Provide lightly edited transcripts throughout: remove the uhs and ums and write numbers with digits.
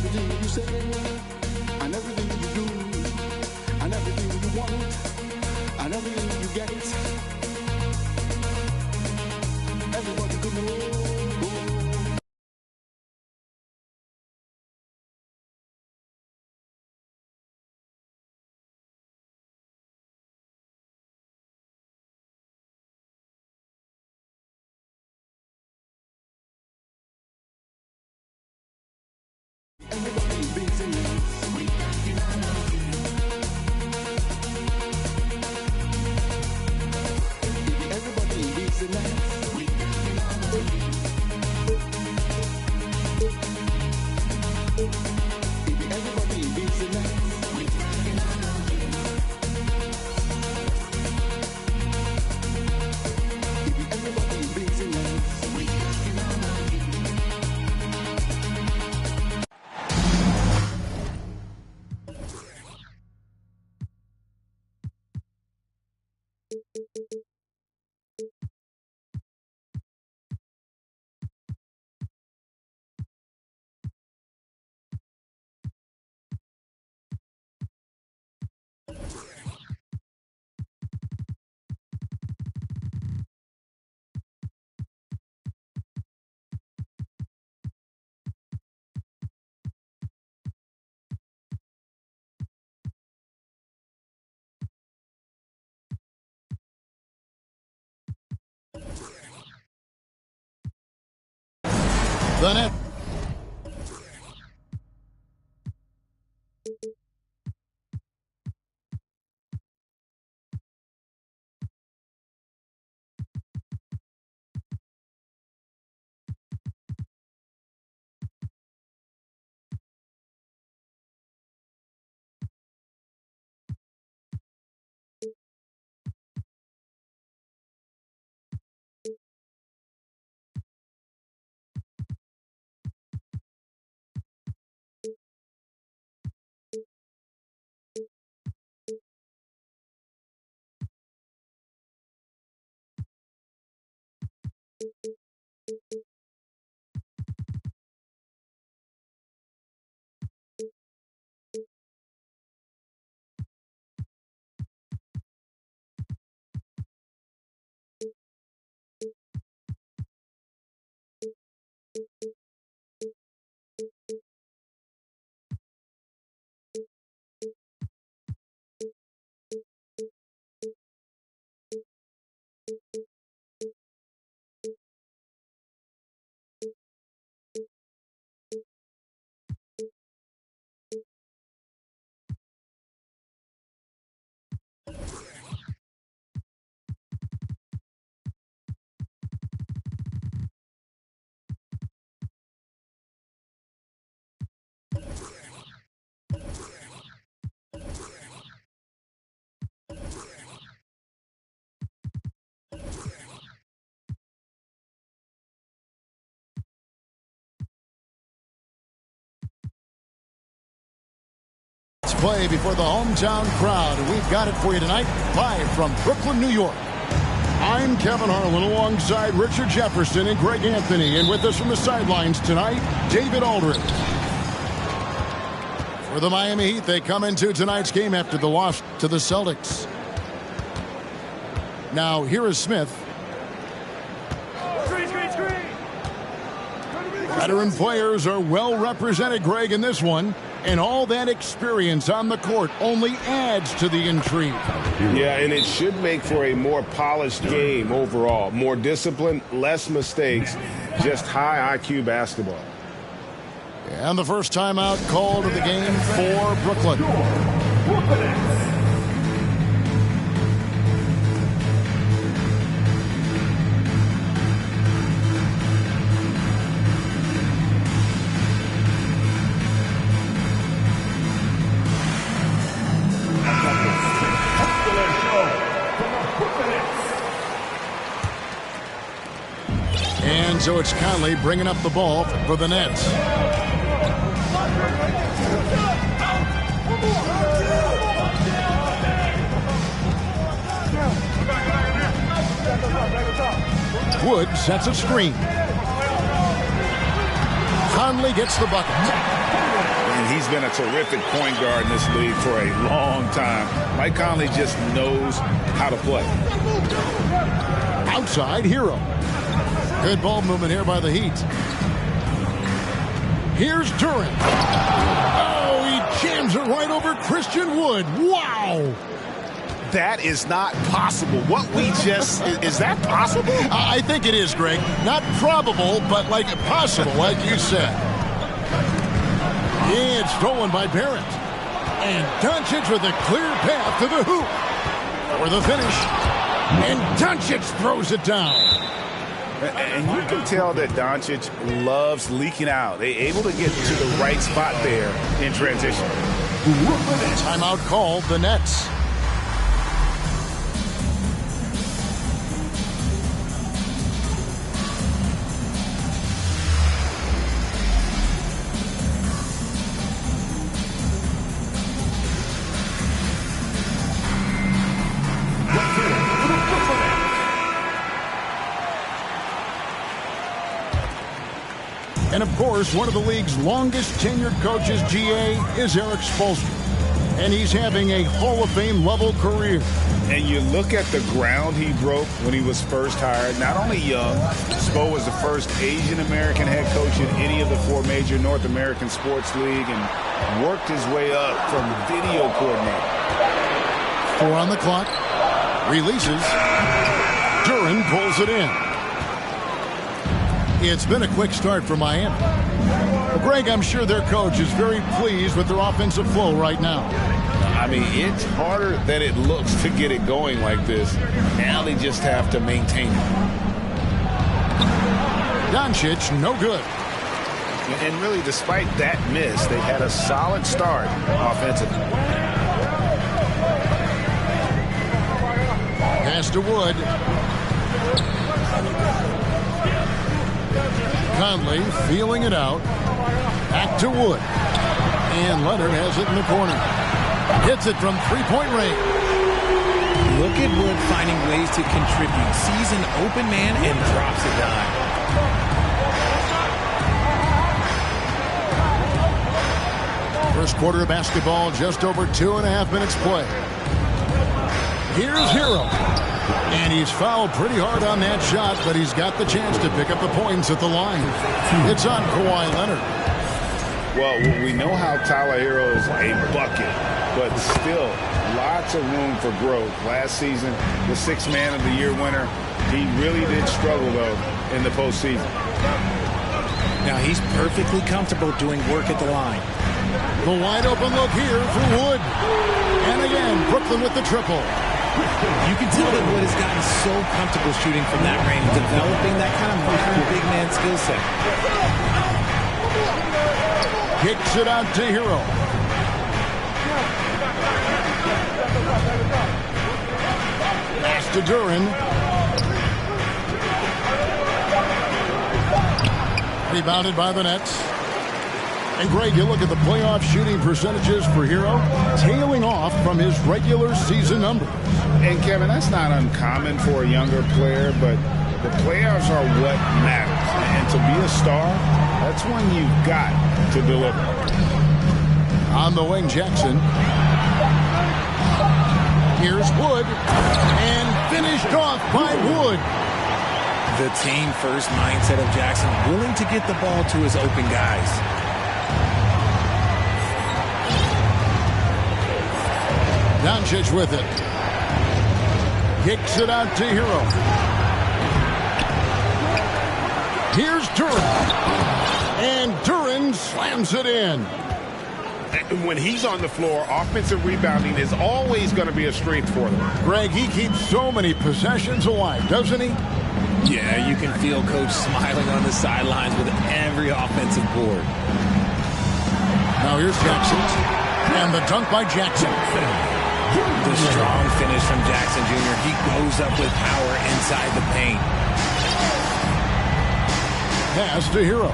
everything you say, and everything you do, and everything you want, and everything you get. Everybody could know. Everybody busy. Everybody busy now. Everybody busy now. Everybody busy now. The net. Play before the hometown crowd. We've got it for you tonight, live from Brooklyn, New York. I'm Kevin Harlan alongside Richard Jefferson and Greg Anthony. And with us from the sidelines tonight, David Aldridge. For the Miami Heat, they come into tonight's game after the loss to the Celtics. Now, here is Smith. Veteran players are well represented, Greg, in this one. And all that experience on the court only adds to the intrigue. Yeah, and it should make for a more polished game overall. More discipline, less mistakes, just high IQ basketball. And the first timeout called of the game for Brooklyn. And so it's Conley bringing up the ball for the Nets. Wood sets a screen. Conley gets the bucket. And he's been a terrific point guard in this league for a long time. Mike Conley just knows how to play. Outside, Hero. Good ball movement here by the Heat. Here's Duran. Oh, he jams it right over Christian Wood. Wow. That is not possible. Is that possible? I think it is, Greg. Not probable, but like possible, like you said. It's stolen by Barrett. And Doncic with a clear path to the hoop. For the finish. And Doncic throws it down. And you can tell that Doncic loves leaking out. They're able to get to the right spot there in transition. Timeout called the Nets. And, of course, one of the league's longest tenured coaches, GA, is Eric Spoelstra. And he's having a Hall of Fame level career. And you look at the ground he broke when he was first hired. Not only young, Spo was the first Asian-American head coach in any of the 4 major North American sports league and worked his way up from video coordinator. 4 on the clock. Releases. Duran pulls it in. It's been a quick start for Miami. Well, Greg, I'm sure their coach is very pleased with their offensive flow right now. I mean, it's harder than it looks to get it going like this. Now they just have to maintain it. Doncic, no good. And really, despite that miss, they had a solid start offensively. Pass to Wood. Conley feeling it out. Back to Wood. And Leonard has it in the corner. Hits it from three-point range. Look at Wood finding ways to contribute. Sees an open man and drops a dime. First quarter of basketball, just over 2.5 minutes play. Here's Hero. And he's fouled pretty hard on that shot, but he's got the chance to pick up the points at the line. It's on Kawhi Leonard. Well, we know how Tyler Hero is a bucket, but still lots of room for growth. Last season, the 6th Man of the Year winner, he really did struggle, though, in the postseason. Now he's perfectly comfortable doing work at the line. The wide open look here for Wood. And again, Brooklyn with the triple. You can tell that Wood has gotten so comfortable shooting from that range, developing that kind of modern big man skill set. Kicks it out to Hero. Pass to Duran. Rebounded by the Nets. And Greg, you look at the playoff shooting percentages for Hero, tailing off from his regular season numbers. And Kevin, that's not uncommon for a younger player, but the playoffs are what matters. And to be a star, that's when you've got to deliver. On the wing, Jackson. Here's Wood. And finished off by Wood. The team-first mindset of Jackson, willing to get the ball to his open guys. Doncic with it. Kicks it out to Hero. Here's Duran. And Duran slams it in. When he's on the floor, offensive rebounding is always going to be a strength for them. Greg, he keeps so many possessions alive, doesn't he? Yeah, you can feel Coach smiling on the sidelines with every offensive board. Now here's Jackson. And the dunk by Jackson. The strong finish from Jackson Jr. He goes up with power inside the paint. Pass to Hero.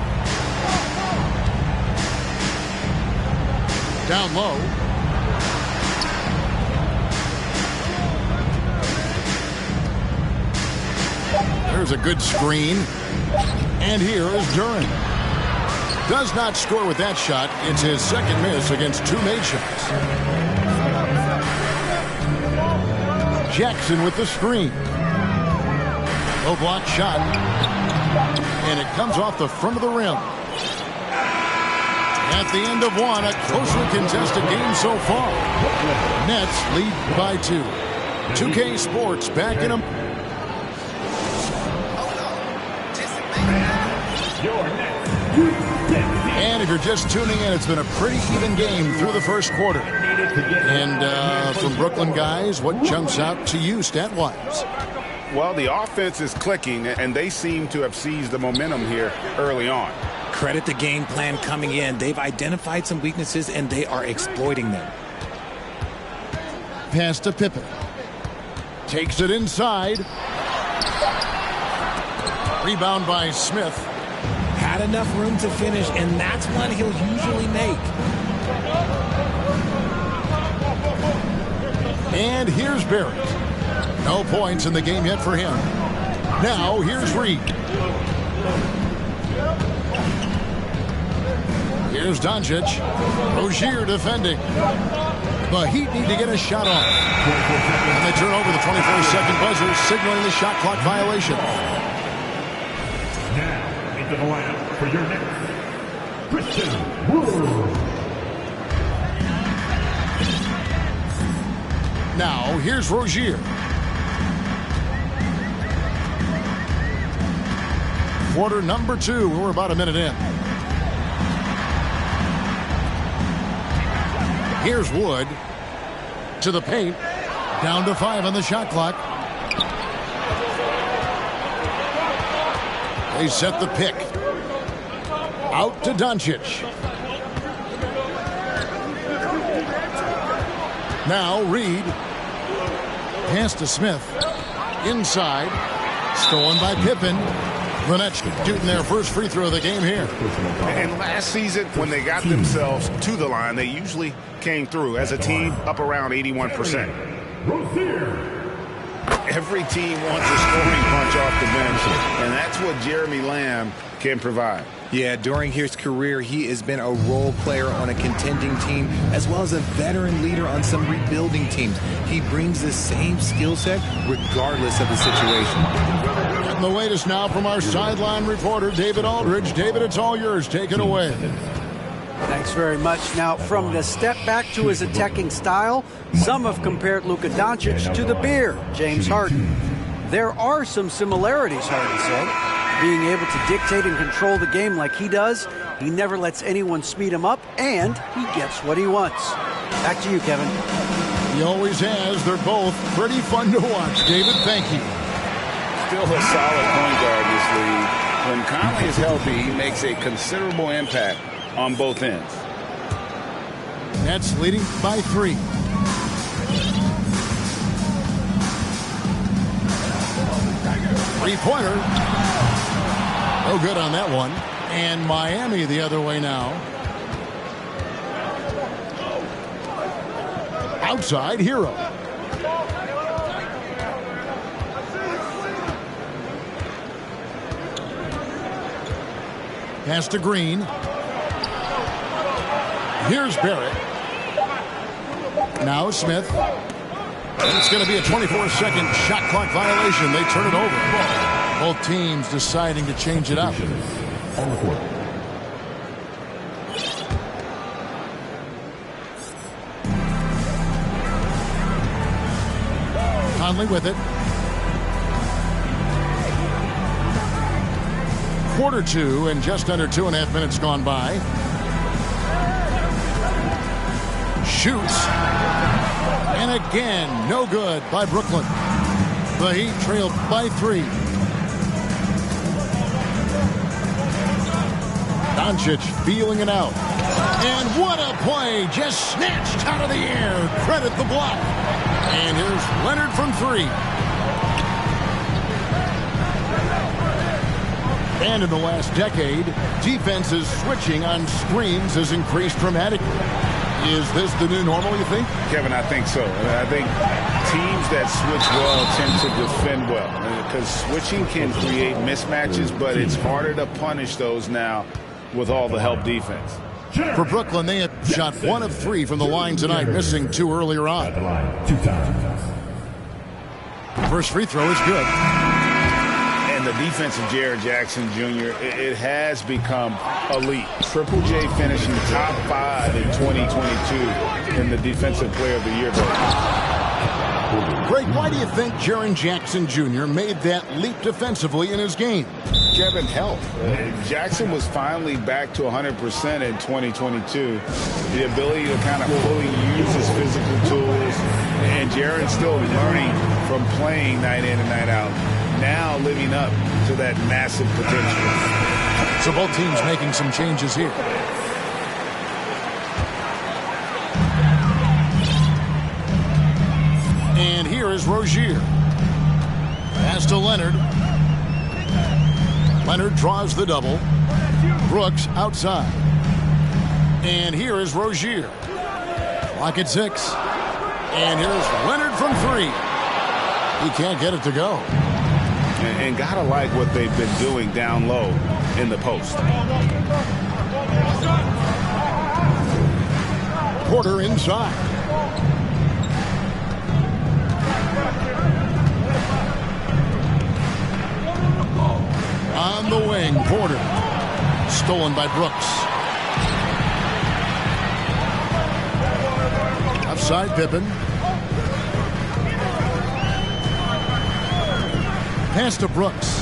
Down low. There's a good screen. And here is Duran. does not score with that shot. It's his second miss against 2 made shots. Jackson with the screen. Low block shot. And it comes off the front of the rim. At the end of one, a closely contested game so far. Nets lead by 2. 2K Sports back in a... And if you're just tuning in, it's been a pretty even game through the first quarter. And from Brooklyn guys, what jumps out to you stat-wise? Well, the offense is clicking, and they seem to have seized the momentum here early on. Credit the game plan coming in. They've identified some weaknesses, and they are exploiting them. Pass to Pippen. Takes it inside. Rebound by Smith. Had enough room to finish, and that's one he'll usually make. And here's Barrett. No points in the game yet for him. Now here's Reed. Here's Doncic. Rozier defending. The Heat need to get a shot off. And they turn over the 24-second buzzer, signaling the shot clock violation. Now into the lineup for your next Christian Wood. Now here's Rozier. Quarter number 2. We're about a minute in. Here's Wood to the paint. Down to 5 on the shot clock. They set the pick. Out to Doncic. Now Reed. Pass to Smith. Inside. Stolen by Pippen. The Nets shooting their first free throw of the game here. And last season, when they got themselves to the line, they usually came through as a team up around 81%. Every team wants a scoring punch off the bench, and that's what Jeremy Lamb can provide. Yeah, during his career, he has been a role player on a contending team as well as a veteran leader on some rebuilding teams. He brings the same skill set regardless of the situation. And the latest now from our sideline reporter, David Aldridge. David, it's all yours. Take it away. Thanks very much. Now, from the step back to his attacking style, some have compared Luka Doncic to the bear, James Harden. There are some similarities, Harden said. Being able to dictate and control the game like he does, he never lets anyone speed him up, and he gets what he wants. Back to you, Kevin. He always has. They're both pretty fun to watch. David, thank you. Still a solid point guard in this league. When Conley is healthy, he makes a considerable impact on both ends. Nets leading by 3. Three-pointer. No good on that one. And Miami the other way now. Outside, Hero. Pass to Green. Here's Barrett. Now Smith. It's going to be a 24-second shot clock violation. They turn it over. Both teams deciding to change it up. On the court. Conley with it. Quarter 2 and just under 2.5 minutes gone by. Shoots. And again, no good by Brooklyn. The Heat trailed by 3. Doncic feeling it out. And what a play. Just snatched out of the air. Credit the block. And here's Leonard from 3. And in the last decade, defenses switching on screens has increased dramatically. Is this the new normal, you think? Kevin, I think so. I think teams that switch well tend to defend well because switching can create mismatches, but it's harder to punish those now with all the help defense. For Brooklyn, they had shot 1 of 3 from the line tonight, missing 2 earlier on. 2 times. First free throw is good. And the defense of Jared Jackson Jr., it has become elite. Triple J finishing top 5 in 2022 in the Defensive Player of the Year vote. Greg, why do you think Jaren Jackson Jr. made that leap defensively in his game? Kevin, health. Jackson was finally back to 100% in 2022. The ability to kind of fully use his physical tools. And Jaren's still learning from playing night in and night out. Now living up to that massive potential. So both teams making some changes here. And here is Rozier. Pass to Leonard. Leonard draws the double. Brooks outside. And here is Rozier. Clock at 6. And here's Leonard from 3. He can't get it to go. And gotta like what they've been doing down low in the post. Porter inside. On the wing, Porter. Stolen by Brooks. Outside Pippen. Pass to Brooks.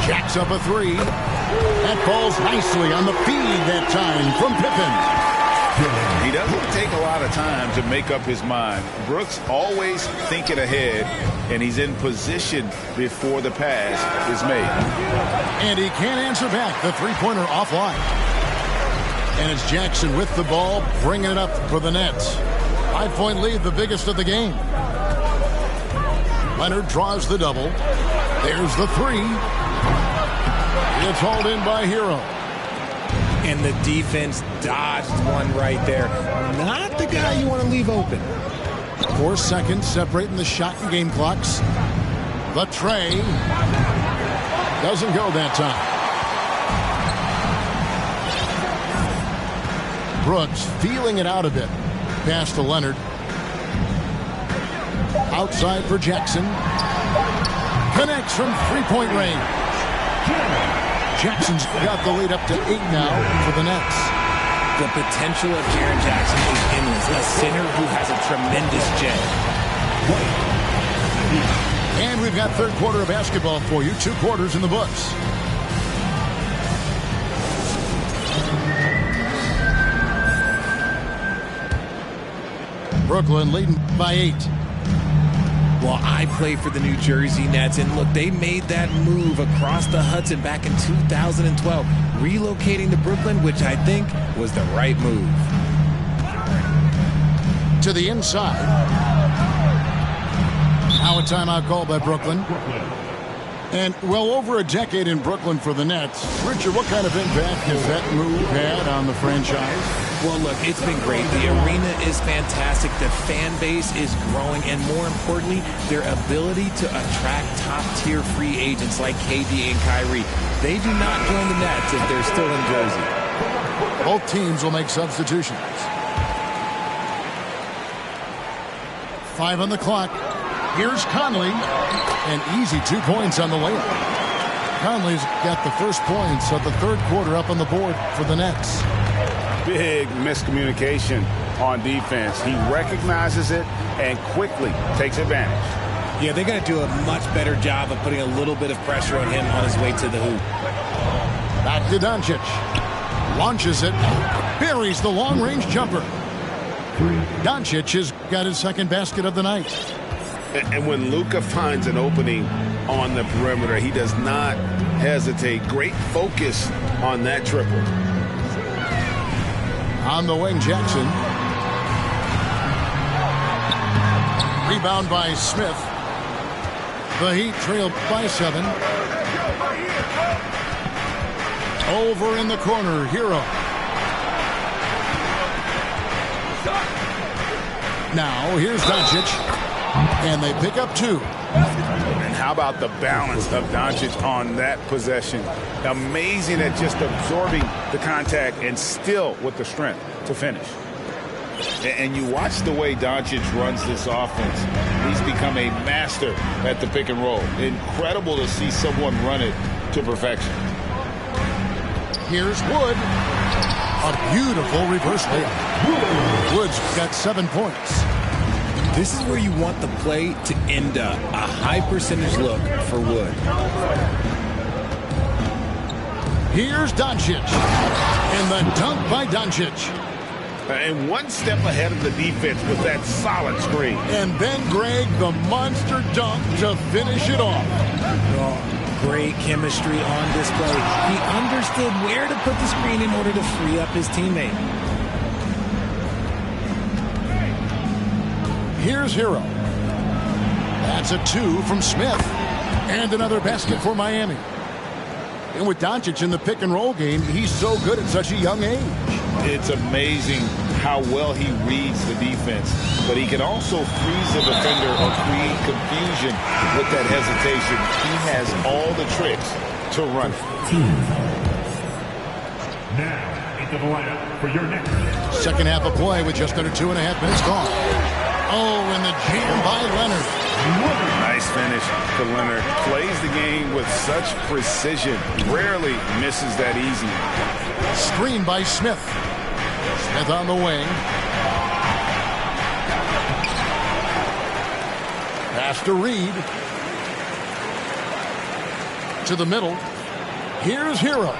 Jacks up a 3. That falls nicely on the feed that time from Pippen. He doesn't take a lot of time to make up his mind. Brooks always thinking ahead, and he's in position before the pass is made. And he can't answer back. The three-pointer offline. And it's Jackson with the ball, bringing it up for the Nets. 5-point lead, the biggest of the game. Leonard draws the double. There's the 3. It's hauled in by Hero. And the defense dodged one right there. Not the guy you want to leave open. 4 seconds separating the shot and game clocks. The tray doesn't go that time. Brooks feeling it out a bit. Pass to Leonard. Outside for Jackson. Connects from three-point range. Jackson's got the lead up to 8 now for the Nets. The potential of Jaren Jackson is endless. A center who has a tremendous jet. And we've got third quarter of basketball for you. 2 quarters in the books. Brooklyn leading by 8. Well, I play for the New Jersey Nets, and look, they made that move across the Hudson back in 2012, relocating to Brooklyn, which I think was the right move. To the inside. Now a timeout called by Brooklyn. And well over a decade in Brooklyn for the Nets. Richard, what kind of impact has that move had on the franchise? Well, look, it's been great. The arena is fantastic. The fan base is growing. And more importantly, their ability to attract top-tier free agents like KD and Kyrie. They do not join the Nets if they're still in Jersey. Both teams will make substitutions. 5 on the clock. Here's Conley. An easy 2 points on the layup. Conley's got the first points of the third quarter up on the board for the Nets. Big miscommunication on defense. He recognizes it and quickly takes advantage. Yeah, they got to do a much better job of putting a little bit of pressure on him on his way to the hoop. Back to Doncic. Launches it. Buries the long-range jumper. Doncic has got his second basket of the night. And when Luka finds an opening on the perimeter, he does not hesitate. Great focus on that triple. On the wing, Jackson. Rebound by Smith. The Heat trailed by 7. Over in the corner, Hero. Now, here's Doncic. And they pick up 2. And how How about the balance of Doncic on that possession? Amazing at just absorbing the contact and still with the strength to finish. And you watch the way Doncic runs this offense. He's become a master at the pick and roll. Incredible to see someone run it to perfection. Here's Wood. A beautiful reverse layup. Wood's got 7 points. This is where you want the play to end up. A high percentage look for Wood. Here's Doncic. And the dunk by Doncic. And one step ahead of the defense with that solid screen. And then Greg, the monster dunk to finish it off. Oh, great chemistry on display. He understood where to put the screen in order to free up his teammate. Here's Hero. That's a 2 from Smith. And another basket for Miami. And with Doncic in the pick and roll game, he's so good at such a young age. It's amazing how well he reads the defense, but he can also freeze the defender or create confusion with that hesitation. He has all the tricks to run it. Now into the lineup for your next. Second half of play with just under 2.5 minutes gone. Oh, and the jam by Leonard. Nice finish for Leonard. Plays the game with such precision. Rarely misses that easy. Screen by Smith. Smith on the wing. Pass to Reed. To the middle. Here's Hero.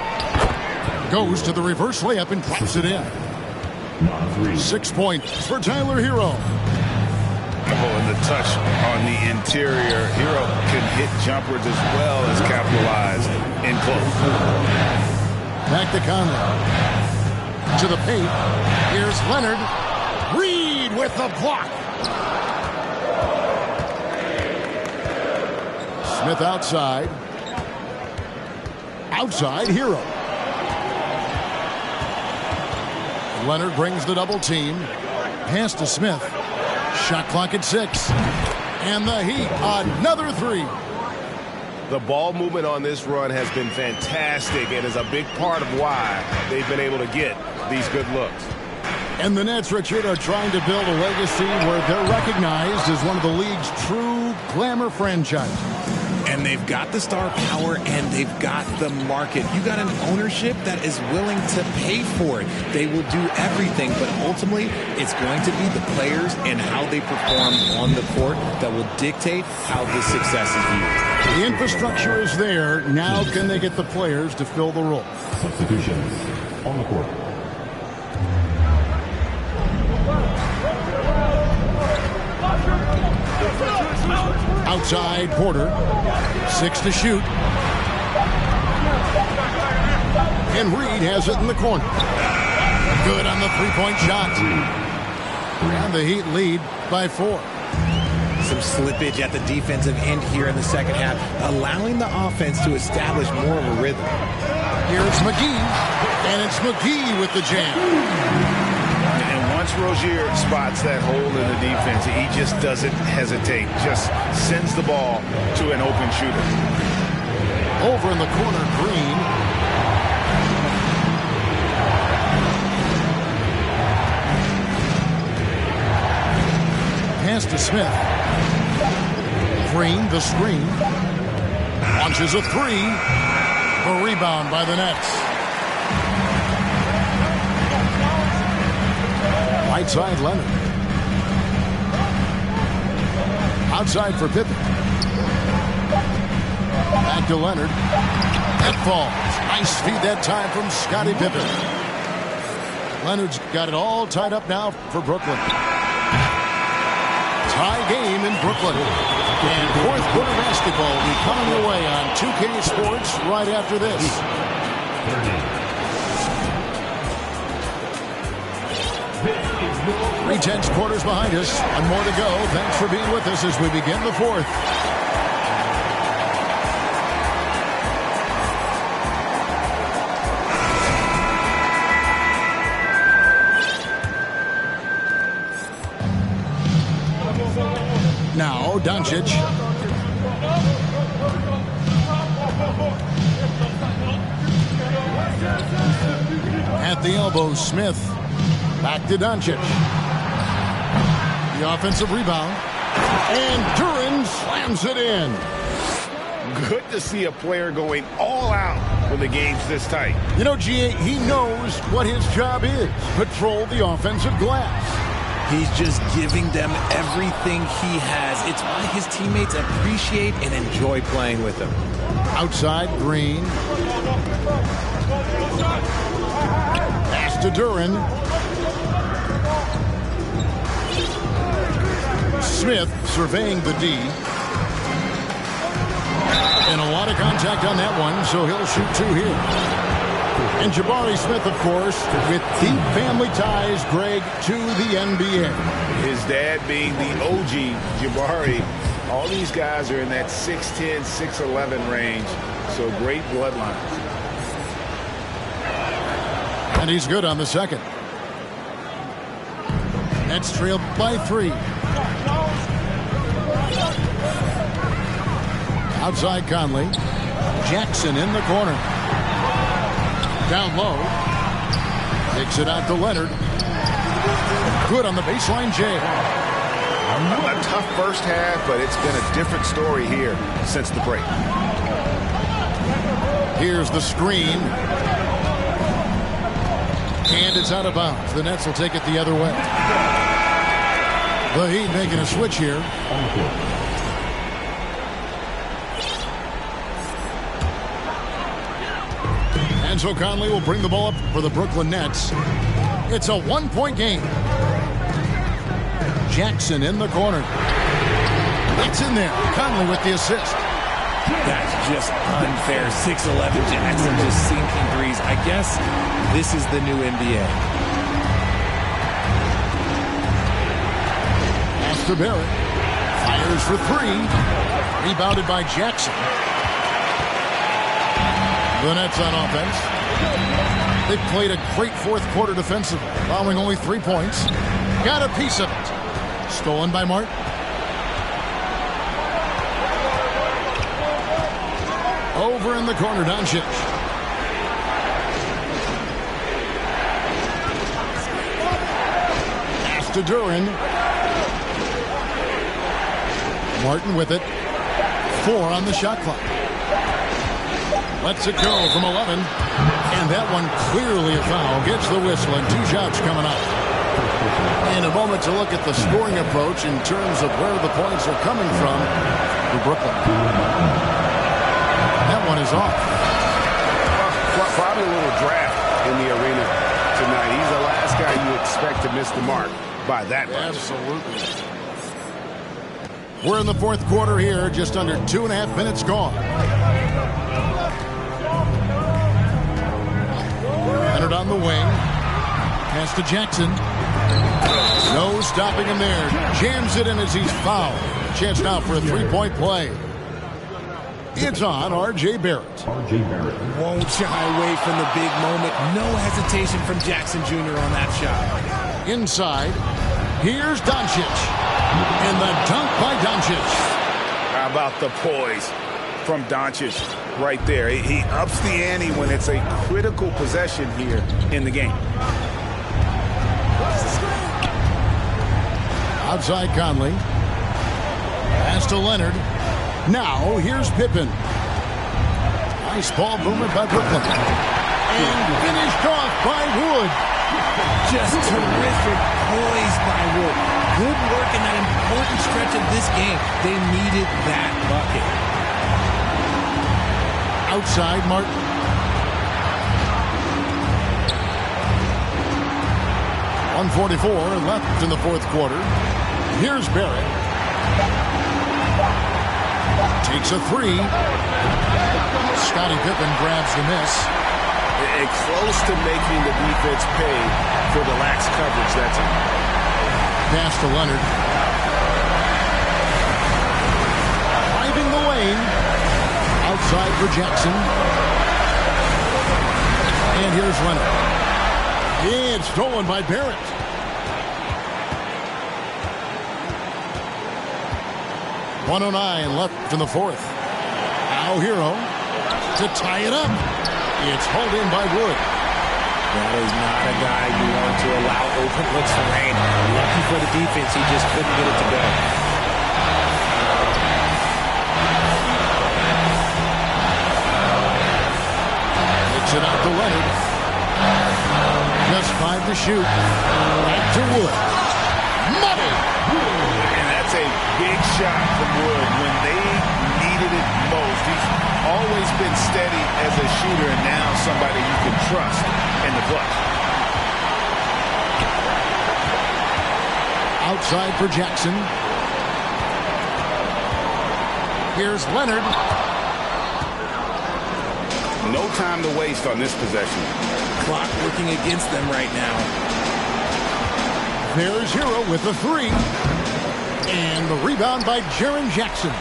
Goes to the reverse layup and drops it in. 6 points for Tyler Hero. Oh, and the touch on the interior. Hero can hit jumpers as well as capitalize in close. Back to Conley. To the paint. Here's Leonard. Reed with the block. Smith outside. Outside, Hero. Leonard brings the double team. Pass to Smith. Shot clock at 6. And the Heat, another 3. The ball movement on this run has been fantastic and is a big part of why they've been able to get these good looks. And the Nets, Richard, are trying to build a legacy where they're recognized as one of the league's true glamour franchises. And they've got the star power and they've got the market. You got an ownership that is willing to pay for it. They will do everything, but ultimately it's going to be the players and how they perform on the court that will dictate how this success is viewed. The infrastructure is there. Now can they get the players to fill the role? Substitutions on the court. Outside, Porter. 6 to shoot. And Reed has it in the corner. Good on the three-point shot. And the Heat lead by 4. Some slippage at the defensive end here in the second half, allowing the offense to establish more of a rhythm. Here's McGee. And it's McGee with the jam. Once Rozier spots that hole in the defense, he just doesn't hesitate. Just sends the ball to an open shooter. Over in the corner, Green. Pass to Smith. Green, the screen. Launches a 3. A rebound by the Nets. Right side, Leonard. Outside for Pippen. Back to Leonard. That falls. Nice feed that time from Scottie Pippen. Leonard's got it all tied up now for Brooklyn. Tie game in Brooklyn. And fourth quarter basketball will be coming your way on 2K Sports right after this. 3/10 quarters behind us. One more to go. Thanks for being with us as we begin the fourth. Now, Doncic. At the elbow, Smith. Back to Doncic. The offensive rebound. And Duran slams it in. Good to see a player going all out when the game's this tight. You know, G.A., he knows what his job is. Patrol the offensive glass. He's just giving them everything he has. It's why his teammates appreciate and enjoy playing with him. Outside, Green. Pass to Duran. Smith surveying the D. And a lot of contact on that one, so he'll shoot two here. And Jabari Smith, of course, with deep family ties, Greg, to the NBA. His dad being the OG Jabari. All these guys are in that 6'10", 6'11" range, so great bloodline. And he's good on the second. Nets trailed by 3. Outside Conley. Jackson in the corner. Down low. Takes it out to Leonard. Good on the baseline jam. A tough first half, but it's been a different story here since the break. Here's the screen. And it's out of bounds. The Nets will take it the other way. The Heat making a switch here. And so Conley will bring the ball up for the Brooklyn Nets. It's a one-point game. Jackson in the corner. It's in there. Conley with the assist. That's just unfair. 6'11" Jackson just sinking threes. I guess this is the new NBA. Pass to Barrett. Fires for 3. Rebounded by Jackson. The Nets on offense. They've played a great fourth quarter defensively, allowing only 3 points. Got a piece of it. Stolen by Martin. Over in the corner, Doncic. Pass to Duran. Martin with it. 4 on the shot clock. Lets it go from 11. And that one clearly a foul. Gets the whistle and 2 shots coming up. In a moment to look at the scoring approach in terms of where the points are coming from for Brooklyn. That one is off. Well, probably a little draft in the arena tonight. He's the last guy you expect to miss the mark by that much. Absolutely. We're in the fourth quarter here. Just under 2.5 minutes gone. Leonard on the wing. Pass to Jackson. No stopping him there. Jams it in as he's fouled. Chance now for a 3-point play. It's on R.J. Barrett. Won't shy away from the big moment. No hesitation from Jackson Jr. on that shot. Inside. Here's Doncic. And the dunk by Doncic. How about the poise from Doncic right there? He ups the ante when it's a critical possession here in the game. Outside Conley. Pass to Leonard. Now here's Pippen. Nice ball movement by Brooklyn. And finished off by Wood. Just terrific poise by Wood. Good work in that important stretch of this game. They needed that bucket. Outside Martin. .144 left in the fourth quarter. Here's Barrett. Takes a 3. Scottie Pippen grabs the miss. And close to making the defense pay for the lax coverage. That's it. Pass to Leonard. Driving the lane. Outside for Jackson. And here's Leonard. And stolen by Barrett. .109 left in the fourth. Now Hero to tie it up. It's hauled in by Wood. That is not a guy you want to allow open looks for rain. Lucky for the defense, he just couldn't get it to go. Kicks it out to Leonard. Just 5 to shoot. Back to Wood. Money! And that's a big shot from Wood when they needed it most. He's always been steady as a shooter, and now somebody you can trust in the clutch. Outside for Jackson. Here's Leonard. No time to waste on this possession. Clock working against them right now. There's Hero with the 3. And the rebound by Jaren Jackson.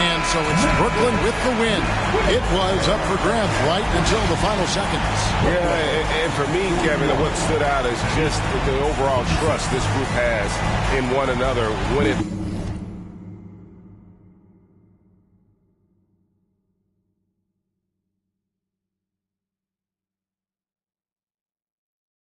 And so it's Brooklyn with the win. It was up for grabs right until the final seconds. Yeah, and for me, Kevin, what stood out is just the overall trust this group has in one another when it